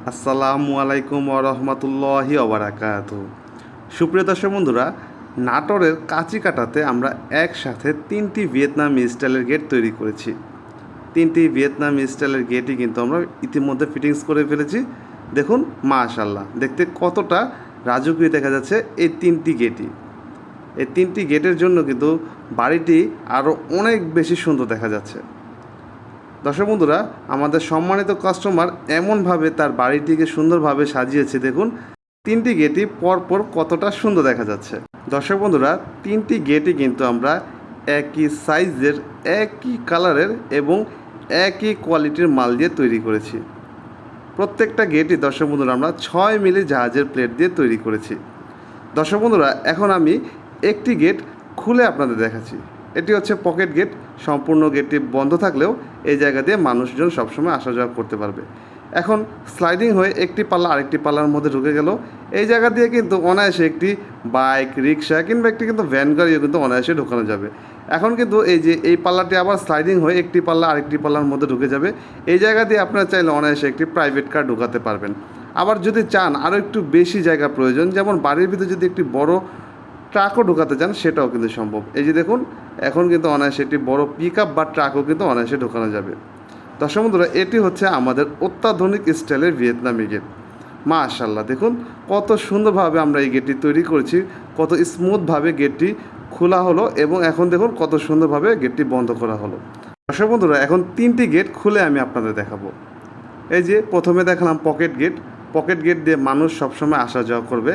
আসসালামু আলাইকুম ওয়া রাহমাতুল্লাহি ওয়া বারাকাতুহু। সুপ্রিয় দর্শক বন্ধুরা, নাটোরের কাঁচিকাটাতে আমরা একসাথে 3টি ভিয়েতনামি স্টাইলের গেট তৈরি করেছি। 3টি ভিয়েতনামি স্টাইলের গেটই কিন্তু আমরা ইতিমধ্যে ফিটিংস করে ফেলেছি। দেখুন, মাশাআল্লাহ, দেখতে কতটা রাজকীয় দেখা যাচ্ছে এই 3টি গেটই। এই 3টি গেটের জন্য কিন্তু বাড়িটি আরও অনেক বেশি সুন্দর দেখা যাচ্ছে। দর্শক বন্ধুরা, আমাদের সম্মানিত কাস্টমার এমনভাবে তার বাড়িটিকে সুন্দরভাবে সাজিয়েছে, দেখুন 3টি গেটই পরপর কতটা সুন্দর দেখা যাচ্ছে। দর্শক বন্ধুরা, 3টি গেটই কিন্তু আমরা একই সাইজের, একই কালারের এবং একই কোয়ালিটির মাল দিয়ে তৈরি করেছি। প্রত্যেকটা গেটই দর্শক বন্ধুরা আমরা 6 মিলি জাহাজের প্লেট দিয়ে তৈরি করেছি। দর্শক বন্ধুরা, এখন আমি একটি গেট খুলে আপনাদের দেখাচ্ছি। এটি হচ্ছে পকেট গেট। সম্পূর্ণ গেটটি বন্ধ থাকলেও এই জায়গা দিয়ে মানুষজন সবসময় আসা যাওয়া করতে পারবে। এখন স্লাইডিং হয়ে একটি পাল্লা আরেকটি পাল্লার মধ্যে ঢুকে গেল। এই জায়গা দিয়ে কিন্তু অনায়াসে একটি বাইক, রিক্সা কিংবা একটি কিন্তু ভ্যান গাড়িও কিন্তু অনায়াসে ঢোকানো যাবে। এখন কিন্তু এই যে এই পাল্লাটি আবার স্লাইডিং হয়ে একটি পাল্লা আরেকটি পাল্লার মধ্যে ঢুকে যাবে। এই জায়গা দিয়ে আপনারা চাইলে অনায়াসে একটি প্রাইভেট কার ঢোকাতে পারবেন। আবার যদি চান আরও একটু বেশি জায়গা প্রয়োজন, যেমন বাড়ির ভিতরে যদি একটি বড় ট্রাকও ঢোকাতে চান, সেটাও কিন্তু সম্ভব। এই যে দেখুন, এখন কিন্তু অনায়াসে একটি বড় পিক আপ বা ট্রাকও কিন্তু অনায়াসে ঢোকানো যাবে। দর্শক বন্ধুরা, এটি হচ্ছে আমাদের অত্যাধুনিক স্টাইলের ভিয়েতনামি গেট। মাশাআল্লাহ, দেখুন কত সুন্দরভাবে আমরা এই গেটটি তৈরি করেছি, কত স্মুথভাবে গেটটি খোলা হলো এবং এখন দেখুন কত সুন্দরভাবে গেটটি বন্ধ করা হলো। দর্শক বন্ধুরা, এখন 3টি গেট খুলে আমি আপনাদের দেখাবো। এই যে প্রথমে দেখালাম পকেট গেট। পকেট গেট দিয়ে মানুষ সবসময় আসা যাওয়া করবে।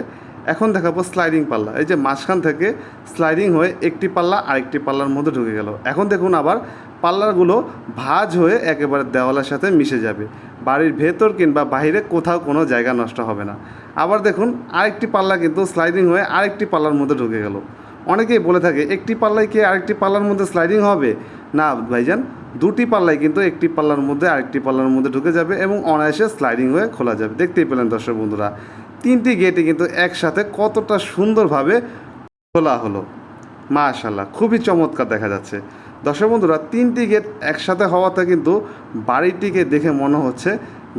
এখন দেখাবো স্লাইডিং পাল্লা। এই যে মাঝখান থেকে স্লাইডিং হয়ে একটি পাল্লা আরেকটি পাল্লার মধ্যে ঢুকে গেল। এখন দেখুন আবার পাল্লাগুলো ভাঁজ হয়ে একেবারে দেওয়ালের সাথে মিশে যাবে। বাড়ির ভেতর কিংবা বাইরে কোথাও কোনো জায়গা নষ্ট হবে না। আবার দেখুন আরেকটি পাল্লা কিন্তু স্লাইডিং হয়ে আরেকটি পাল্লার মধ্যে ঢুকে গেল। অনেকেই বলে থাকে একটি পাল্লায় কি আরেকটি পাল্লার মধ্যে স্লাইডিং হবে? না ভাইজান, দুটি পাল্লাই কিন্তু একটি পাল্লার মধ্যে আরেকটি পাল্লার মধ্যে ঢুকে যাবে এবং অনায়াসে স্লাইডিং হয়ে খোলা যাবে। দেখতেই পেলেন দর্শক বন্ধুরা, 3টি গেটই কিন্তু একসাথে কতটা সুন্দরভাবে খোলা হলো। মাশাআল্লাহ, খুবই চমৎকার দেখা যাচ্ছে। দর্শক বন্ধুরা, 3টি গেট একসাথে হওয়াতে কিন্তু বাড়িটিকে দেখে মনে হচ্ছে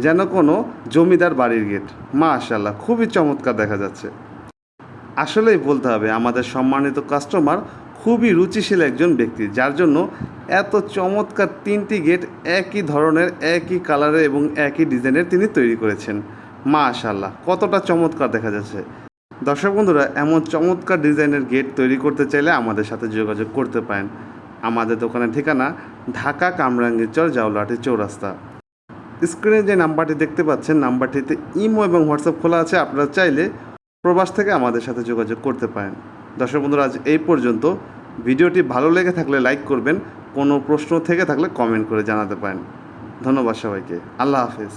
যেন কোনো জমিদার বাড়ির গেট। মাশাআল্লাহ, খুবই চমৎকার দেখা যাচ্ছে। আসলেই বলতে হবে আমাদের সম্মানিত কাস্টমার খুবই রুচিশীল একজন ব্যক্তি, যার জন্য এত চমৎকার 3টি গেট একই ধরনের, একই কালারের এবং একই ডিজাইনের তিনি তৈরি করেছেন। মাশাআল্লাহ, কতটা চমৎকার দেখা যাচ্ছে। দর্শক বন্ধুরা, এমন চমৎকার ডিজাইনের গেট তৈরি করতে চাইলে আমাদের সাথে যোগাযোগ করতে পারেন। আমাদের দোকানের ঠিকানা ঢাকা কামরাঙ্গীরচর, জাউলাহাটি চৌরাস্তা। স্ক্রিনে যে নাম্বারটি দেখতে পাচ্ছেন, নাম্বারটিতে ইমো এবং হোয়াটসঅ্যাপ খোলা আছে। আপনারা চাইলে প্রবাস থেকে আমাদের সাথে যোগাযোগ করতে পারেন। দর্শক বন্ধুরা, আজ এই পর্যন্ত। ভিডিওটি ভালো লেগে থাকলে লাইক করবেন, কোনো প্রশ্ন থেকে থাকলে কমেন্ট করে জানাতে পারেন। ধন্যবাদ সবাইকে। আল্লাহ হাফেজ।